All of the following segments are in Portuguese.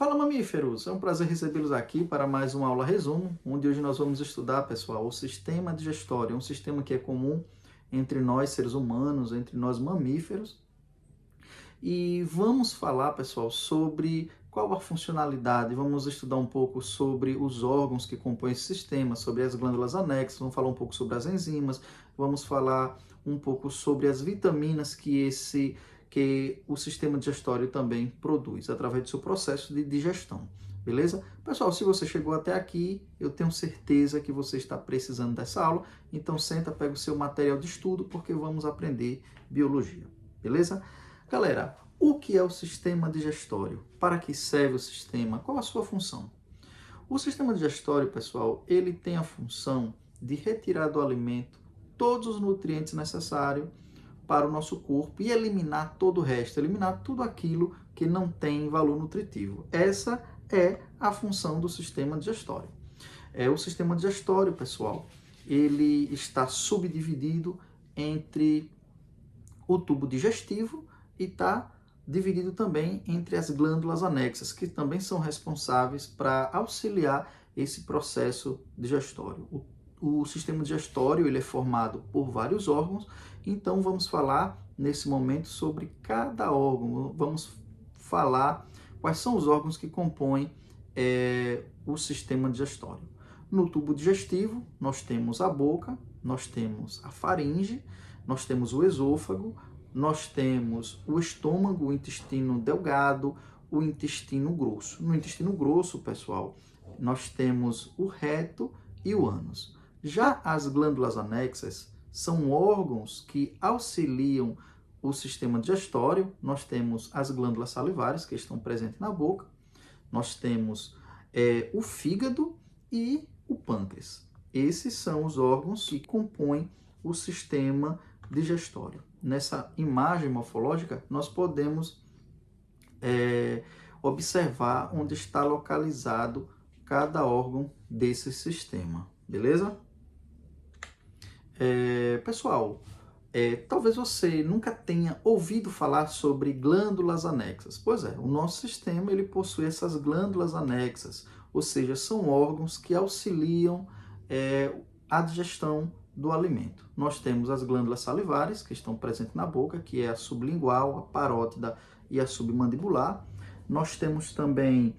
Fala, mamíferos! É um prazer recebê-los aqui para mais uma aula resumo, onde hoje nós vamos estudar, pessoal, o sistema digestório. É um sistema que é comum entre nós, seres humanos, entre nós, mamíferos. E vamos falar, pessoal, sobre qual a funcionalidade. Vamos estudar um pouco sobre os órgãos que compõem esse sistema, sobre as glândulas anexas, vamos falar um pouco sobre as enzimas, vamos falar um pouco sobre as vitaminas que o sistema digestório também produz através do seu processo de digestão. Beleza? Pessoal, se você chegou até aqui, eu tenho certeza que você está precisando dessa aula, então senta, pega o seu material de estudo, porque vamos aprender biologia. Beleza? Galera, o que é o sistema digestório? Para que serve o sistema? Qual a sua função? O sistema digestório, pessoal, ele tem a função de retirar do alimento todos os nutrientes necessários para o nosso corpo e eliminar todo o resto, eliminar tudo aquilo que não tem valor nutritivo. Essa é a função do sistema digestório. O sistema digestório, pessoal, ele está subdividido entre o tubo digestivo e está dividido também entre as glândulas anexas, que também são responsáveis para auxiliar esse processo digestório. O sistema digestório ele é formado por vários órgãos, então vamos falar nesse momento sobre cada órgão, vamos falar quais são os órgãos que compõem o sistema digestório. No tubo digestivo, nós temos a boca, nós temos a faringe, nós temos o esôfago, nós temos o estômago, o intestino delgado, o intestino grosso. No intestino grosso, pessoal, nós temos o reto e o ânus. Já as glândulas anexas são órgãos que auxiliam o sistema digestório. Nós temos as glândulas salivares, que estão presentes na boca. Nós temos o fígado e o pâncreas. Esses são os órgãos que compõem o sistema digestório. Nessa imagem morfológica, nós podemos observar onde está localizado cada órgão desse sistema, beleza? Pessoal, talvez você nunca tenha ouvido falar sobre glândulas anexas. Pois é, o nosso sistema ele possui essas glândulas anexas, ou seja, são órgãos que auxiliam a digestão do alimento. Nós temos as glândulas salivares, que estão presentes na boca, que é a sublingual, a parótida e a submandibular. Nós temos também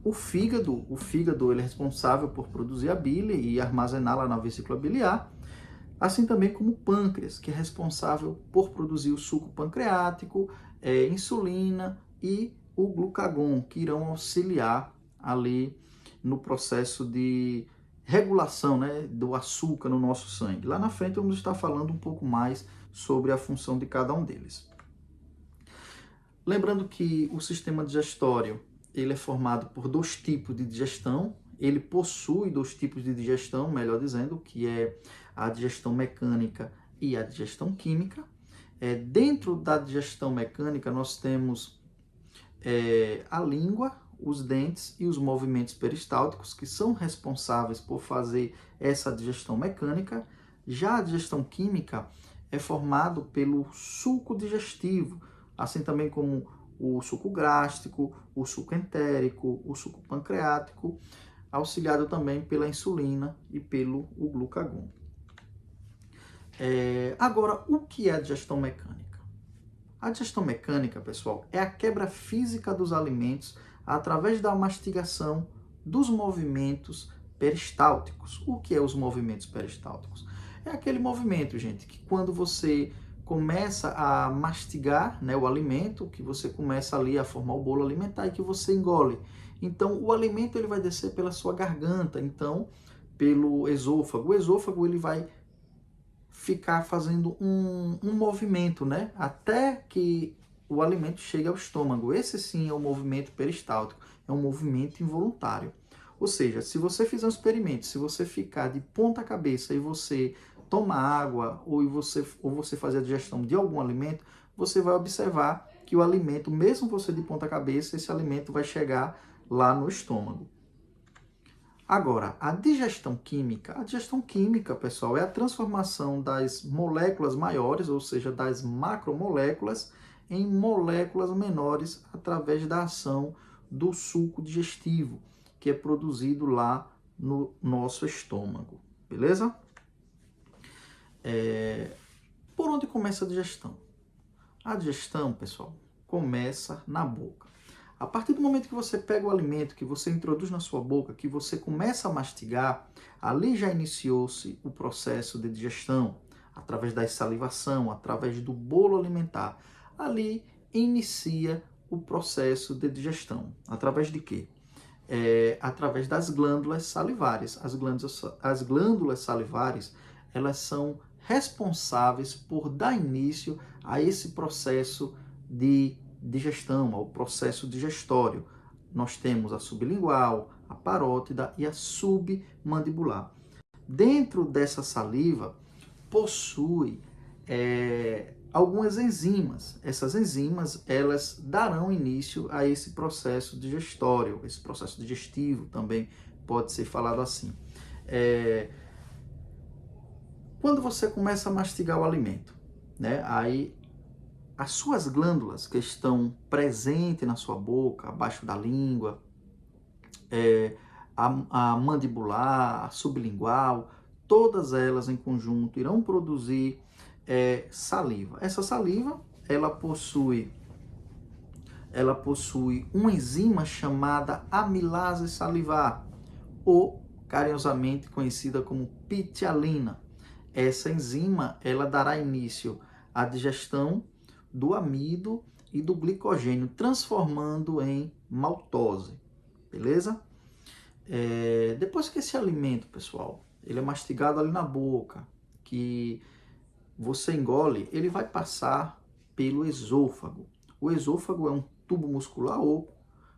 o fígado. O fígado ele é responsável por produzir a bile e armazená-la na vesícula biliar. Assim também como o pâncreas, que é responsável por produzir o suco pancreático, insulina e o glucagon, que irão auxiliar ali no processo de regulação, né, do açúcar no nosso sangue. Lá na frente vamos estar falando um pouco mais sobre a função de cada um deles. Lembrando que o sistema digestório ele é formado por dois tipos de digestão. Ele possui dois tipos de digestão, melhor dizendo, que é a digestão mecânica e a digestão química. Dentro da digestão mecânica nós temos a língua, os dentes e os movimentos peristálticos, que são responsáveis por fazer essa digestão mecânica. Já a digestão química é formado pelo suco digestivo, assim também como o suco gástrico, o suco entérico, o suco pancreático, auxiliado também pela insulina e pelo glucagon. Agora, o que é a digestão mecânica? A digestão mecânica, pessoal, é a quebra física dos alimentos através da mastigação dos movimentos peristálticos. O que é os movimentos peristálticos? É aquele movimento, gente, que quando você começa a mastigar, né, o alimento, que você começa ali a formar o bolo alimentar e que você engole. Então, o alimento ele vai descer pela sua garganta, então, pelo esôfago. O esôfago ele vai ficar fazendo um movimento, né, até que o alimento chega ao estômago. Esse sim é o movimento peristáltico, é um movimento involuntário. Ou seja, se você fizer um experimento, se você ficar de ponta cabeça e você toma água ou você fazer a digestão de algum alimento, você vai observar que o alimento, mesmo você de ponta cabeça, esse alimento vai chegar lá no estômago. Agora, a digestão química, pessoal, é a transformação das moléculas maiores, ou seja, das macromoléculas, em moléculas menores através da ação do suco digestivo, que é produzido lá no nosso estômago, beleza? Por onde começa a digestão? A digestão, pessoal, começa na boca. A partir do momento que você pega o alimento, que você introduz na sua boca, que você começa a mastigar, ali já iniciou-se o processo de digestão, através da salivação, através do bolo alimentar. Ali inicia o processo de digestão. Através de quê? Através das glândulas salivares. As glândulas salivares, elas são responsáveis por dar início a esse processo de digestão, ao processo digestório. Nós temos a sublingual, a parótida e a submandibular. Dentro dessa saliva, possui algumas enzimas. Essas enzimas, elas darão início a esse processo digestório, esse processo digestivo também pode ser falado assim. Quando você começa a mastigar o alimento, né, aí as suas glândulas que estão presentes na sua boca, abaixo da língua, a mandibular, a sublingual, todas elas em conjunto irão produzir saliva. Essa saliva, ela possui uma enzima chamada amilase salivar, ou carinhosamente conhecida como pitialina. Essa enzima, ela dará início à digestão do amido e do glicogênio, transformando em maltose, beleza? Depois que esse alimento, pessoal, ele é mastigado ali na boca, que você engole, ele vai passar pelo esôfago. O esôfago é um tubo muscular oco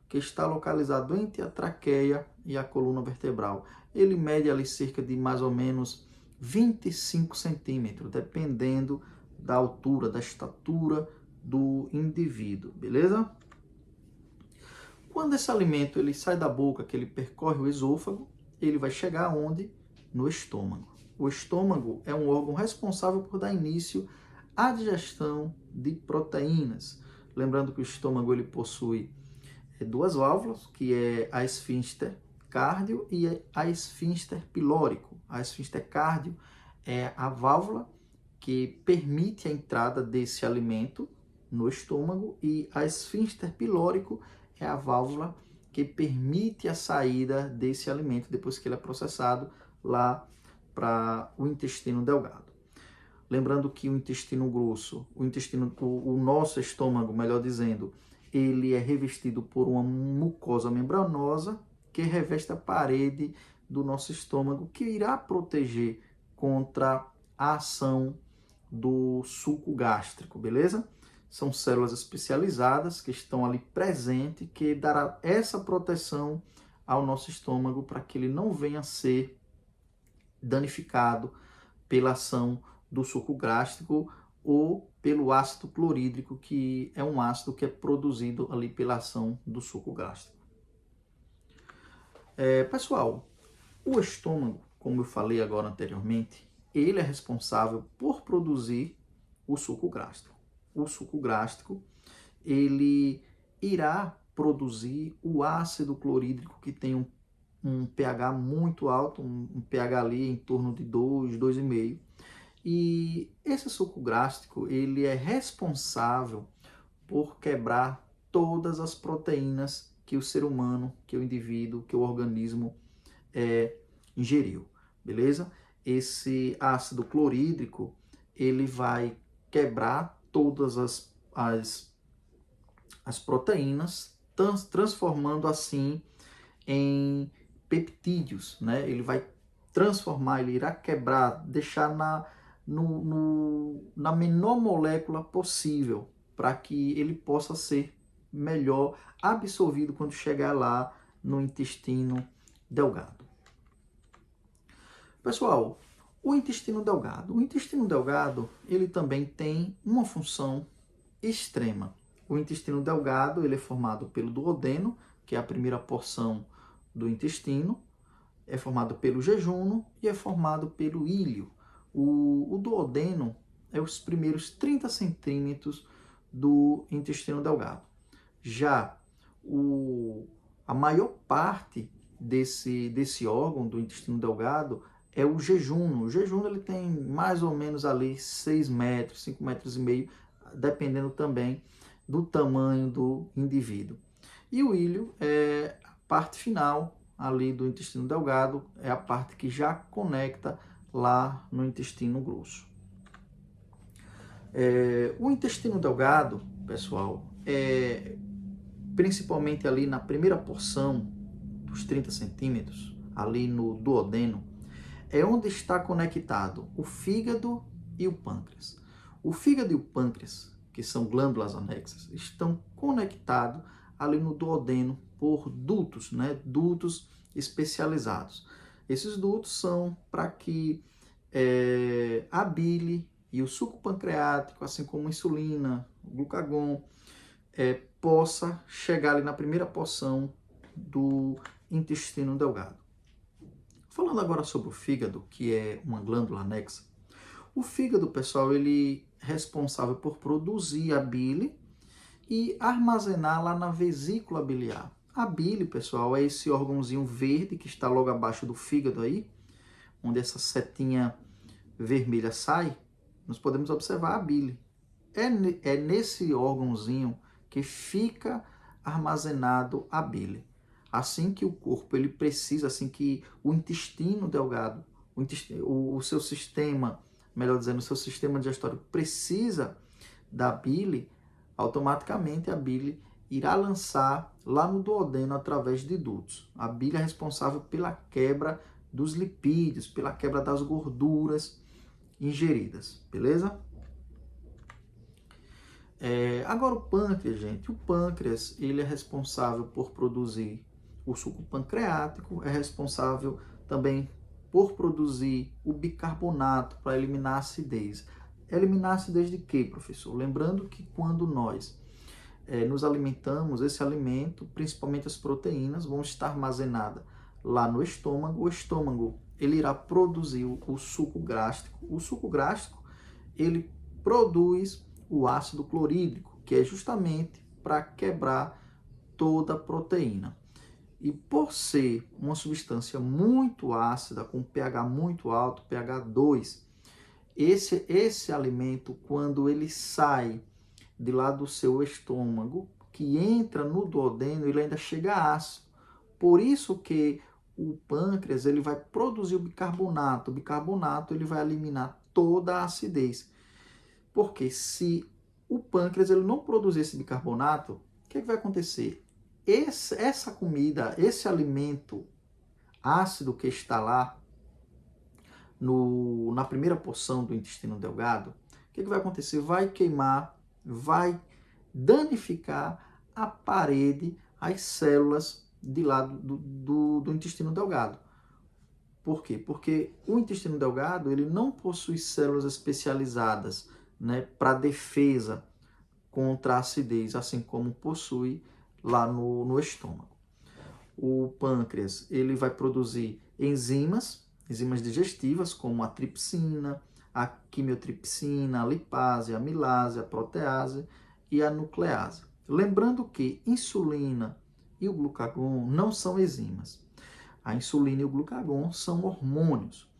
que está localizado entre a traqueia e a coluna vertebral. Ele mede ali cerca de mais ou menos 25 centímetros, dependendo da altura, da estatura do indivíduo, beleza? Quando esse alimento ele sai da boca, que ele percorre o esôfago, ele vai chegar onde? No estômago. O estômago é um órgão responsável por dar início à digestão de proteínas. Lembrando que o estômago ele possui duas válvulas, que é a esfíncter cardio e a esfíncter pilórico. A esfíncter cardio é a válvula que permite a entrada desse alimento no estômago e a esfíncter pilórico é a válvula que permite a saída desse alimento depois que ele é processado lá para o intestino delgado. Lembrando que o intestino grosso, o nosso estômago, melhor dizendo, ele é revestido por uma mucosa membranosa que reveste a parede do nosso estômago, que irá proteger contra a ação do suco gástrico, beleza? São células especializadas que estão ali presentes, que dará essa proteção ao nosso estômago para que ele não venha a ser danificado pela ação do suco gástrico ou pelo ácido clorídrico, que é um ácido que é produzido ali pela ação do suco gástrico. Pessoal, o estômago, como eu falei agora anteriormente, ele é responsável por produzir o suco gástrico. O suco gástrico, ele irá produzir o ácido clorídrico, que tem um pH muito alto, um pH ali em torno de 2, 2,5. E esse suco gástrico, ele é responsável por quebrar todas as proteínas que o ser humano, que o indivíduo, que o organismo ingeriu, beleza? Esse ácido clorídrico, ele vai quebrar todas as proteínas, transformando assim em peptídeos, né? Ele vai transformar, ele irá quebrar, deixar na menor molécula possível, para que ele possa ser melhor absorvido quando chegar lá no intestino delgado. Pessoal, o intestino delgado, ele também tem uma função extrema. O intestino delgado, ele é formado pelo duodeno, que é a primeira porção do intestino, é formado pelo jejunum e é formado pelo íleo. O duodeno é os primeiros 30 centímetros do intestino delgado. Já a maior parte desse órgão do intestino delgado é o jejum. O jejum ele tem mais ou menos ali 6 metros, 5 metros e meio, dependendo também do tamanho do indivíduo. E o ilho é a parte final ali do intestino delgado, é a parte que já conecta lá no intestino grosso. O intestino delgado, pessoal, principalmente ali na primeira porção dos 30 centímetros, ali no duodeno, é onde está conectado o fígado e o pâncreas. O fígado e o pâncreas, que são glândulas anexas, estão conectados ali no duodeno por dutos, né? Dutos especializados. Esses dutos são para que a bile e o suco pancreático, assim como a insulina, o glucagon, possa chegar ali na primeira porção do intestino delgado. Falando agora sobre o fígado, que é uma glândula anexa, o fígado, pessoal, ele é responsável por produzir a bile e armazenar lá na vesícula biliar. A bile, pessoal, é esse órgãozinho verde que está logo abaixo do fígado aí, onde essa setinha vermelha sai, nós podemos observar a bile. É nesse órgãozinho que fica armazenado a bile. Assim que o corpo ele precisa, assim que o intestino delgado, o seu sistema, melhor dizendo, o seu sistema digestório precisa da bile, automaticamente a bile irá lançar lá no duodeno através de dutos. A bile é responsável pela quebra dos lipídios, pela quebra das gorduras ingeridas, beleza? Agora o pâncreas, gente. O pâncreas, ele é responsável por produzir o suco pancreático, é responsável também por produzir o bicarbonato para eliminar a acidez. Eliminar a acidez de quê, professor? Lembrando que quando nós nos alimentamos, esse alimento, principalmente as proteínas, vão estar armazenadas lá no estômago. O estômago, ele irá produzir o suco gástrico. O suco gástrico, ele produz o ácido clorídrico, que é justamente para quebrar toda a proteína. E por ser uma substância muito ácida, com pH muito alto, pH 2, esse alimento, quando ele sai de lá do seu estômago, que entra no duodeno, ele ainda chega ácido. Por isso que o pâncreas ele vai produzir o bicarbonato. O bicarbonato ele vai eliminar toda a acidez. Porque se o pâncreas ele não produzir esse bicarbonato, o que vai acontecer? Essa comida, esse alimento ácido que está lá na primeira porção do intestino delgado, o que vai acontecer? Vai queimar, vai danificar a parede, as células de lá do intestino delgado. Por quê? Porque o intestino delgado ele não possui células especializadas, né, para defesa contra a acidez, assim como possui lá no estômago. O pâncreas ele vai produzir enzimas digestivas, como a tripsina, a quimiotripsina, a lipase, a amilase, a protease e a nuclease. Lembrando que insulina e o glucagon não são enzimas. A insulina e o glucagon são hormônios.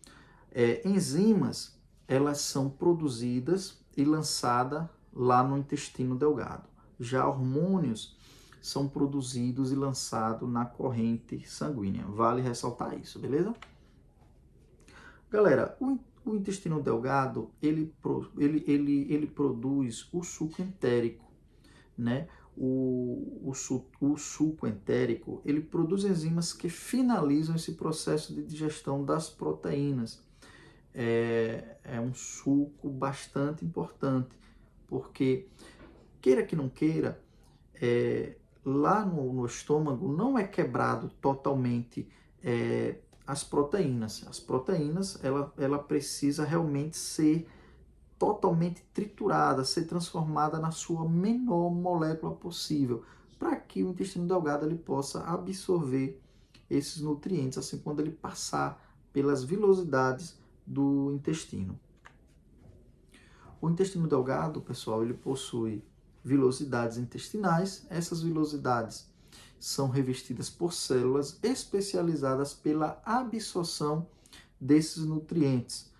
Enzimas, elas são produzidas e lançadas lá no intestino delgado. Já hormônios são produzidos e lançados na corrente sanguínea. Vale ressaltar isso, beleza? Galera, o intestino delgado, ele produz o suco entérico, né? O suco entérico, ele produz enzimas que finalizam esse processo de digestão das proteínas. É um suco bastante importante, porque, queira que não queira, lá no estômago não é quebrado totalmente as proteínas. As proteínas, ela precisa realmente ser totalmente triturada, ser transformada na sua menor molécula possível, para que o intestino delgado ele possa absorver esses nutrientes, assim, quando ele passar pelas vilosidades do intestino. O intestino delgado, pessoal, ele possui vilosidades intestinais. Essas vilosidades são revestidas por células especializadas pela absorção desses nutrientes,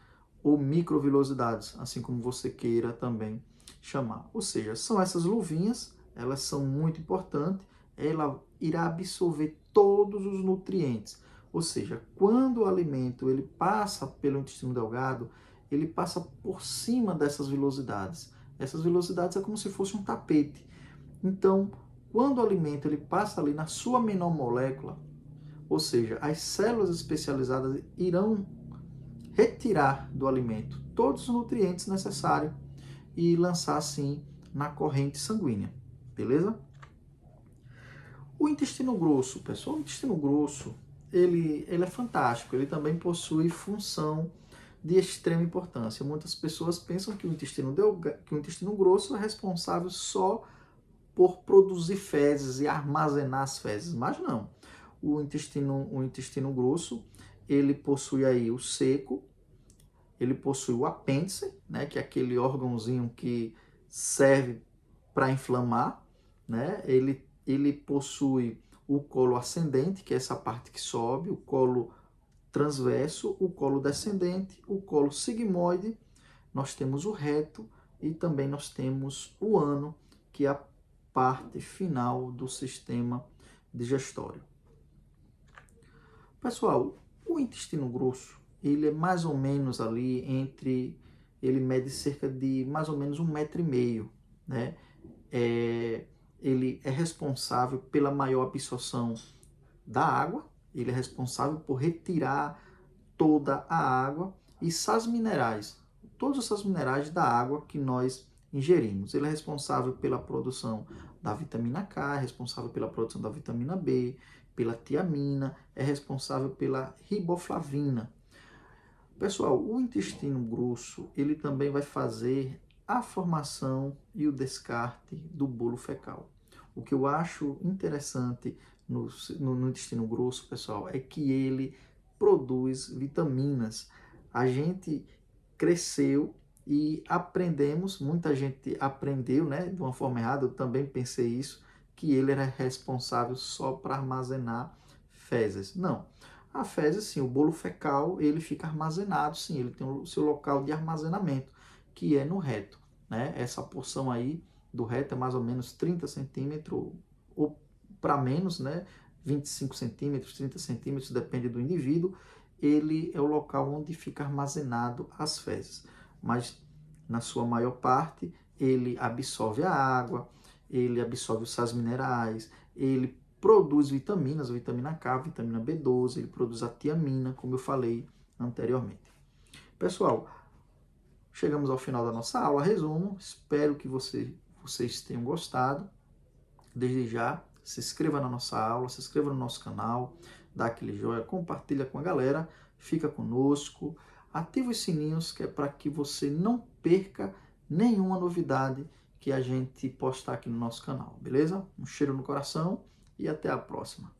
ou microvilosidades, assim como você queira também chamar. Ou seja, são essas luvinhas, elas são muito importantes, ela irá absorver todos os nutrientes. Ou seja, quando o alimento ele passa pelo intestino delgado, ele passa por cima dessas vilosidades. Essas vilosidades é como se fosse um tapete. Então, quando o alimento ele passa ali na sua menor molécula, ou seja, as células especializadas irão retirar do alimento todos os nutrientes necessários e lançar assim na corrente sanguínea, beleza? O intestino grosso, pessoal, o intestino grosso, ele é fantástico, ele também possui função de extrema importância. Muitas pessoas pensam que o intestino grosso é responsável só por produzir fezes e armazenar as fezes, mas não. O intestino grosso, ele possui aí o seco, ele possui o apêndice, né, que é aquele órgãozinho que serve para inflamar, né? Ele possui o colo ascendente, que é essa parte que sobe, o colo transverso, o colo descendente, o colo sigmoide, nós temos o reto e também nós temos o ano, que é a parte final do sistema digestório. Pessoal, o intestino grosso, ele é mais ou menos ali ele mede cerca de mais ou menos 1,5 m, né? Ele é responsável pela maior absorção da água, ele é responsável por retirar toda a água e sais minerais, todos esses minerais da água que nós ingerimos. Ele é responsável pela produção da vitamina K, é responsável pela produção da vitamina B, pela tiamina, é responsável pela riboflavina. Pessoal, o intestino grosso, ele também vai fazer a formação e o descarte do bolo fecal. O que eu acho interessante no intestino grosso, pessoal, é que ele produz vitaminas. A gente cresceu e aprendemos, muita gente aprendeu, né, de uma forma errada, eu também pensei isso, que ele era responsável só para armazenar fezes. Não. A fezes, sim, o bolo fecal, ele fica armazenado, sim, ele tem o seu local de armazenamento, que é no reto, né? Essa porção aí do reto é mais ou menos 30 centímetros, ou para menos, né? 25 centímetros, 30 centímetros, depende do indivíduo. Ele é o local onde fica armazenado as fezes. Mas, na sua maior parte, ele absorve a água, ele absorve os sais minerais, ele produz vitaminas, vitamina K, vitamina B12, ele produz a tiamina, como eu falei anteriormente. Pessoal, chegamos ao final da nossa aula, resumo, espero que vocês tenham gostado. Desde já, se inscreva na nossa aula, se inscreva no nosso canal, dá aquele joinha, compartilha com a galera, fica conosco, ativa os sininhos, que é para que você não perca nenhuma novidade que a gente postar aqui no nosso canal, beleza? Um cheiro no coração e até a próxima.